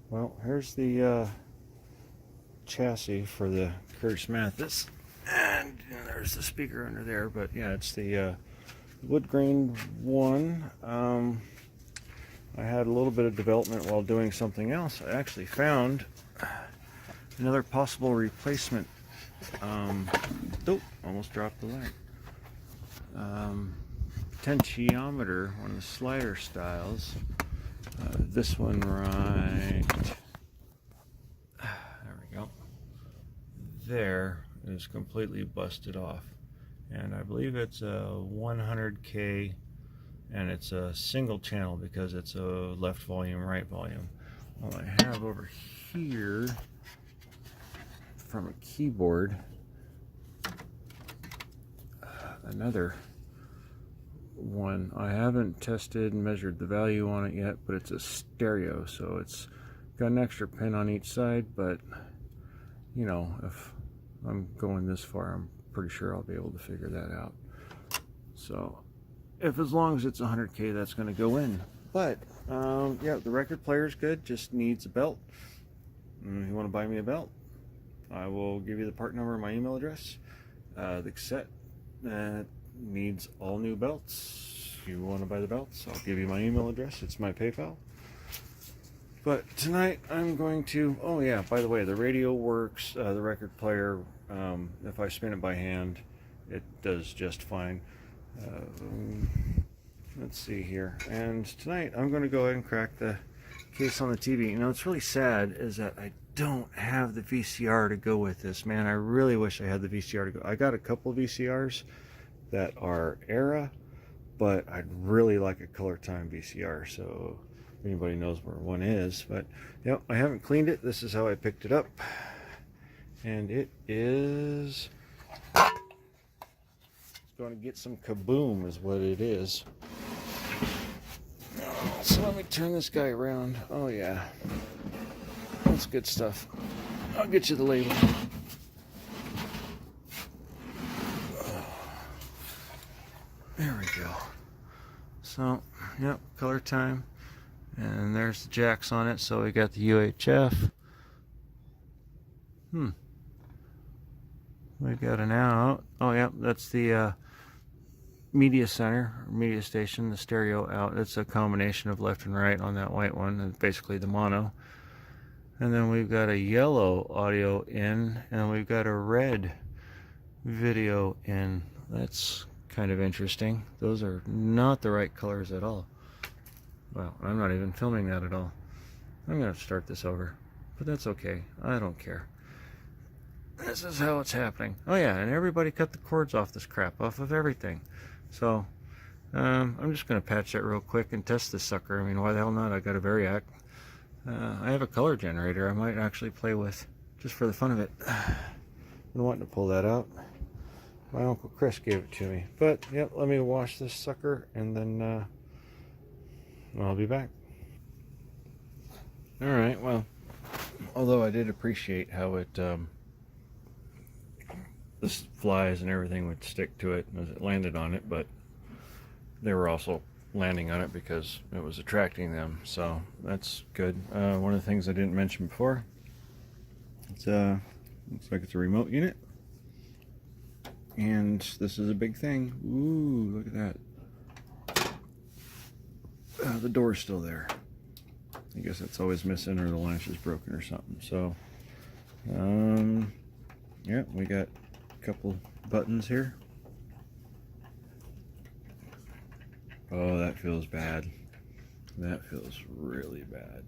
Well, here's the chassis for the Curtis Mathis, and there's the speaker under there. But yeah, it's the wood grain one. I had a little bit of development while doing something else. I actually found another possible replacement. Oh, almost dropped the light. Potentiometer, one of the slider styles. This one right there we go. There is completely busted off, and I believe it's a 100K, and it's a single channel because it's a left volume, right volume. Well, I have over here from a keyboard another one. I haven't tested and measured the value on it yet, but it's a stereo, so it's got an extra pin on each side. But you know, if I'm going this far, I'm pretty sure I'll be able to figure that out. So if as long as it's 100K, that's going to go in. But yeah, the record player is good, just needs a belt. If you want to buy me a belt, I will give you the part number and my email address. The cassette needs all new belts. If you want to buy the belts, I'll give you my email address. It's my PayPal. But tonight I'm going to, oh yeah, by the way, the radio works, the record player, if I spin it by hand, it does just fine. Let's see here. And tonight I'm going to go ahead and crack the case on the TV. You know, it's really sad is that I don't have the VCR to go with this. Man, I really wish I had the VCR to go. I got a couple of VCRs that are era, but I'd really like a Colortyme VCR, so if anybody knows where one is. But yep, I haven't cleaned it. This is how I picked it up, and it is going to get some kaboom is what it is. So let me turn this guy around. Oh yeah, that's good stuff. I'll get you the label. There we go. So yep, Colortyme, and there's the jacks on it. So we got the UHF. We got an out. Oh yeah, that's the media center, media station, the stereo out. It's a combination of left and right on that white one, and basically the mono. And then we've got a yellow audio in, and we've got a red video in. That's kind of interesting. Those are not the right colors at all. Well, I'm not even filming that at all. I'm gonna start this over, but that's okay. I don't care. This is how it's happening. Oh yeah, and everybody cut the cords off this crap, off of everything. So I'm just going to patch that real quick and test this sucker. I mean, why the hell not? I got a Variac. I have a color generator I might actually play with just for the fun of it. I've been wanting to pull that out. My Uncle Chris gave it to me. But yep, let me wash this sucker and then I'll be back. Alright, well, although I did appreciate how it the flies and everything would stick to it as it landed on it, but they were also landing on it because it was attracting them, so that's good. One of the things I didn't mention before, it's looks like it's a remote unit, and this is a big thing. Ooh, look at that. The door's still there. I guess that's always missing, or the latch is broken or something. So yeah, we got couple buttons here. Oh, that feels bad. That feels really bad.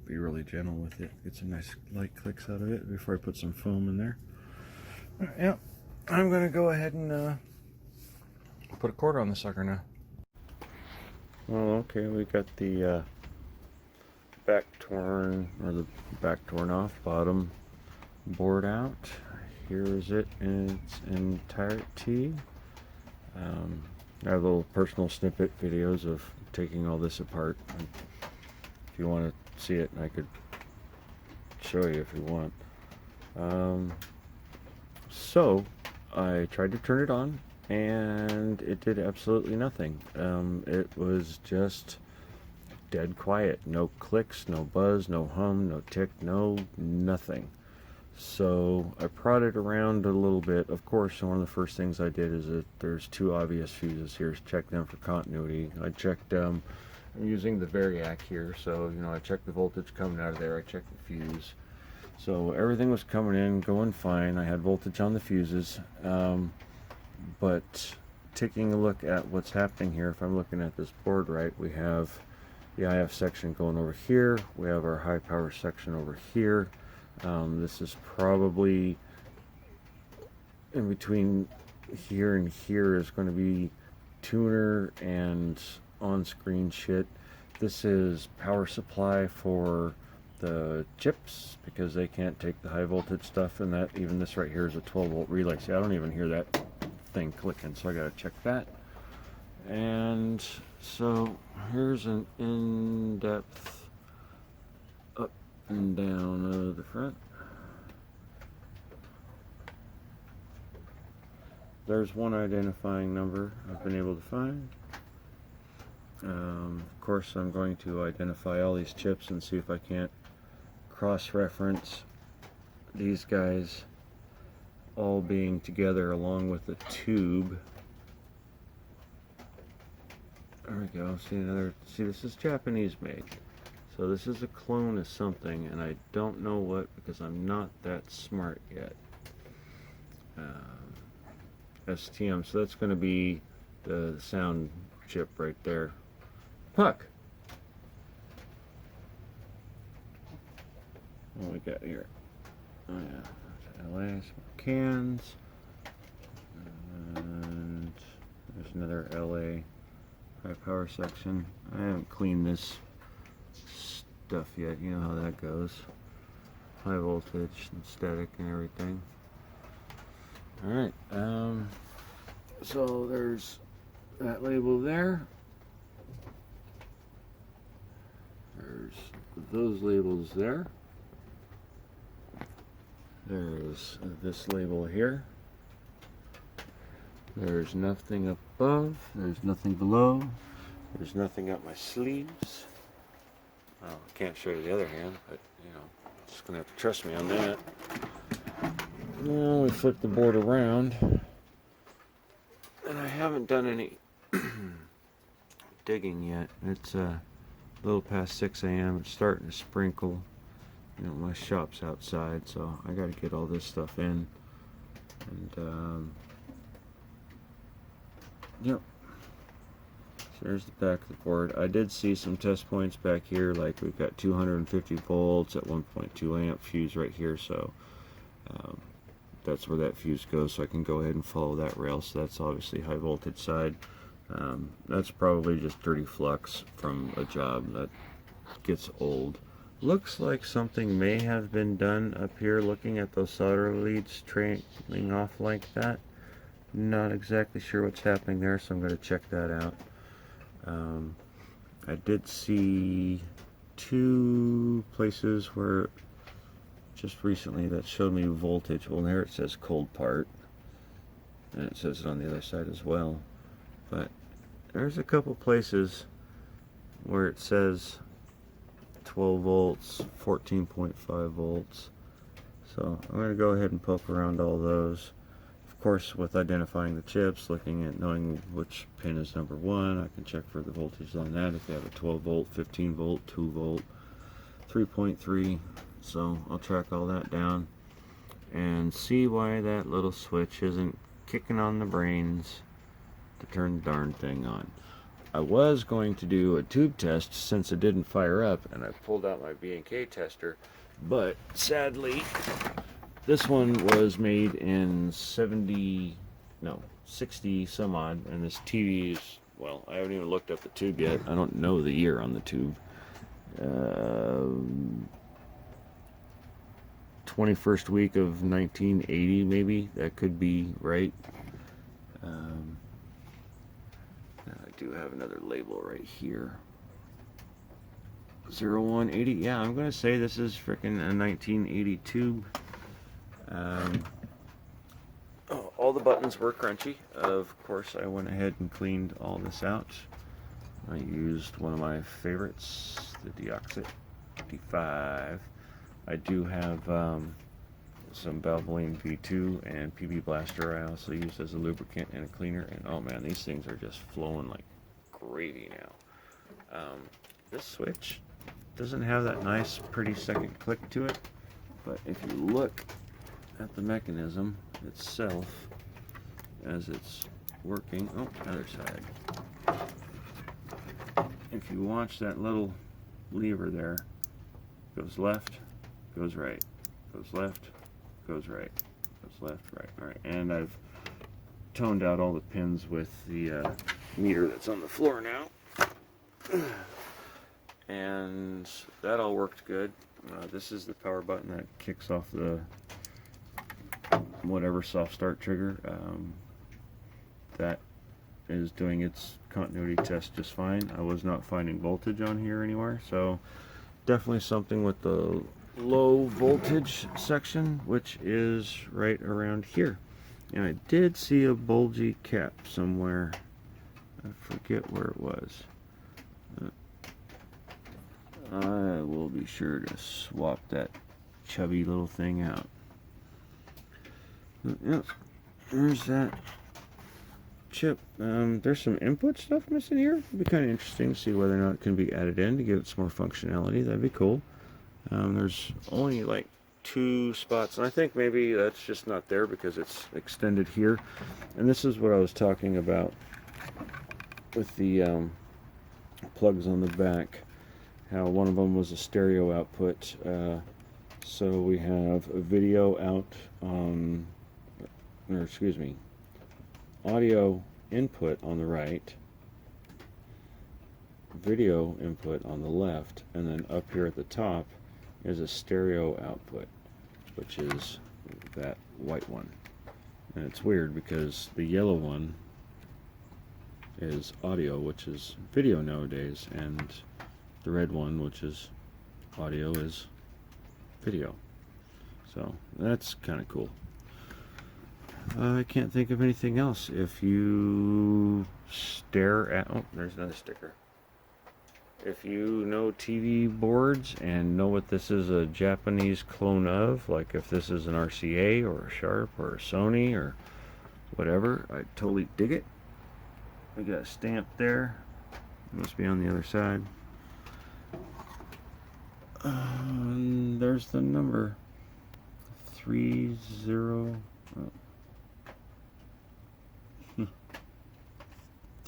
Be really gentle with it. Get some nice light clicks out of it before I put some foam in there. Yeah, I'm gonna go ahead and put a cord on the sucker now. Well, okay, we got the back torn, or the back torn off, bottom board out. Here is it in its entirety. I have little personal snippet videos of taking all this apart. If you want to see it, I could show you if you want. So I tried to turn it on, and it did absolutely nothing. It was just dead quiet. No clicks, no buzz, no hum, no tick, no nothing. So I prodded around a little bit. Of course, one of the first things I did is that there's two obvious fuses here. Check them for continuity. I checked, I'm using the Variac here, so you know, I checked the voltage coming out of there. I checked the fuse. So everything was coming in, going fine. I had voltage on the fuses, but taking a look at what's happening here, if I'm looking at this board right, we have the IF section going over here. We have our high power section over here. This is probably in between here and here is going to be tuner and on-screen shit. This is power supply for the chips because they can't take the high voltage stuff, and that even this right here is a 12-volt relay. See, I don't even hear that thing clicking, so I gotta check that. And so here's an in-depth up and down of the front. There's one identifying number I've been able to find. Of course, I'm going to identify all these chips and see if I can't cross-reference these guys all being together along with the tube. There we go. See, this is Japanese made. So this is a clone of something, and I don't know what because I'm not that smart yet. STM, so that's going to be the sound chip right there. Puck! What we got here? Oh yeah, LA, some cans, and there's another LA high power section. I haven't cleaned this stuff yet, you know how that goes. High voltage and static and everything. Alright, so there's that label there. There's those labels there. There's this label here. There's nothing above. There's nothing below. There's nothing up my sleeves. Well, I can't show you the other hand, but you know, just gonna have to trust me on that. Now we flip the board around, and I haven't done any digging yet. It's a little past 6 a.m. It's starting to sprinkle. You know, my shop's outside, so I got to get all this stuff in. And yep. So there's the back of the board. I did see some test points back here, like we've got 250 volts at 1.2 amp fuse right here, so that's where that fuse goes, so I can go ahead and follow that rail. So that's obviously high voltage side. That's probably just dirty flux from a job that gets old. Looks like something may have been done up here, looking at those solder leads trailing off like that. Not exactly sure what's happening there, so I'm going to check that out. I did see two places where just recently that showed me voltage. Well, there it says cold part, and it says it on the other side as well. But there's a couple places where it says 12 volts, 14.5 volts. So I'm going to go ahead and poke around all those. Of course, with identifying the chips, looking at knowing which pin is number 1, I can check for the voltage on that. If they have a 12 volt, 15 volt, 2 volt, 3.3. So I'll track all that down and see why that little switch isn't kicking on the brains to turn the darn thing on. I was going to do a tube test since it didn't fire up, and I pulled out my B&K tester, but sadly this one was made in 60 some odd, and this TV is, well, I haven't even looked up the tube yet. I don't know the year on the tube. 21st week of 1980, maybe. That could be right. I do have another label right here. 0180. Yeah, I'm gonna say this is freaking a 1980 tube. All the buttons were crunchy. Of course, I went ahead and cleaned all this out. I used one of my favorites, the Deoxit D5. I do have some Valvoline V2 and PB Blaster I also use as a lubricant and a cleaner, and oh man, these things are just flowing like gravy now. This switch doesn't have that nice pretty second click to it, but if you look at the mechanism itself as it's working, oh, other side, if you watch that little lever there, goes left, goes right, goes left, goes right, goes left, right, right. And I've toned out all the pins with the meter that's on the floor now. And that all worked good. This is the power button that kicks off the whatever soft start trigger. That is doing its continuity test just fine. I was not finding voltage on here anywhere, so definitely something with the low voltage section, which is right around here. And I did see a bulgy cap somewhere. I forget where it was. I will be sure to swap that chubby little thing out. Yep, there's that chip. There's some input stuff missing here. It'd be kind of interesting to see whether or not it can be added in to give it some more functionality. That'd be cool. There's only like 2 spots, and I think maybe that's just not there because it's extended here. And this is what I was talking about with the plugs on the back, how one of them was a stereo output. So we have a video out on, or excuse me, audio input on the right, video input on the left, and then up here at the top is a stereo output, which is that white one. And it's weird because the yellow one is audio, which is video nowadays, and the red one, which is audio, is video. So that's kind of cool. I can't think of anything else. If you stare at, oh, there's another sticker. If you know TV boards and know what this is a Japanese clone of, like if this is an RCA or a Sharp or a Sony or whatever, I totally dig it. We got a stamp there. It must be on the other side. There's the number 30.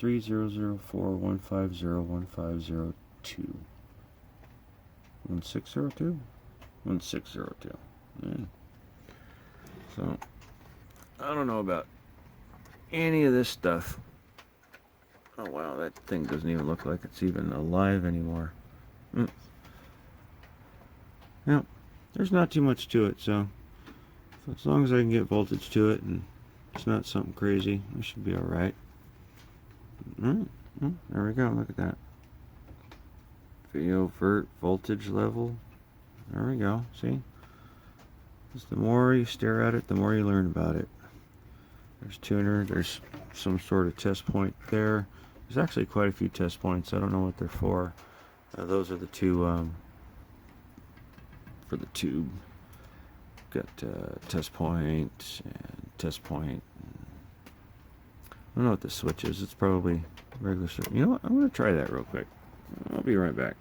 3004150150 2. 1602? 1602. Yeah. So, I don't know about any of this stuff. Oh wow, that thing doesn't even look like it's even alive anymore. Yeah, there's not too much to it, so as long as I can get voltage to it and it's not something crazy, we should be alright. There we go, look at that. Video vert voltage level. There we go, see? Just the more you stare at it, the more you learn about it. There's tuner, there's some sort of test point there. There's actually quite a few test points. I don't know what they're for. Those are the two for the tube. Got test point and test point. I don't know what the switch is. It's probably regular switch. You know what? I'm going to try that real quick. I'll be right back.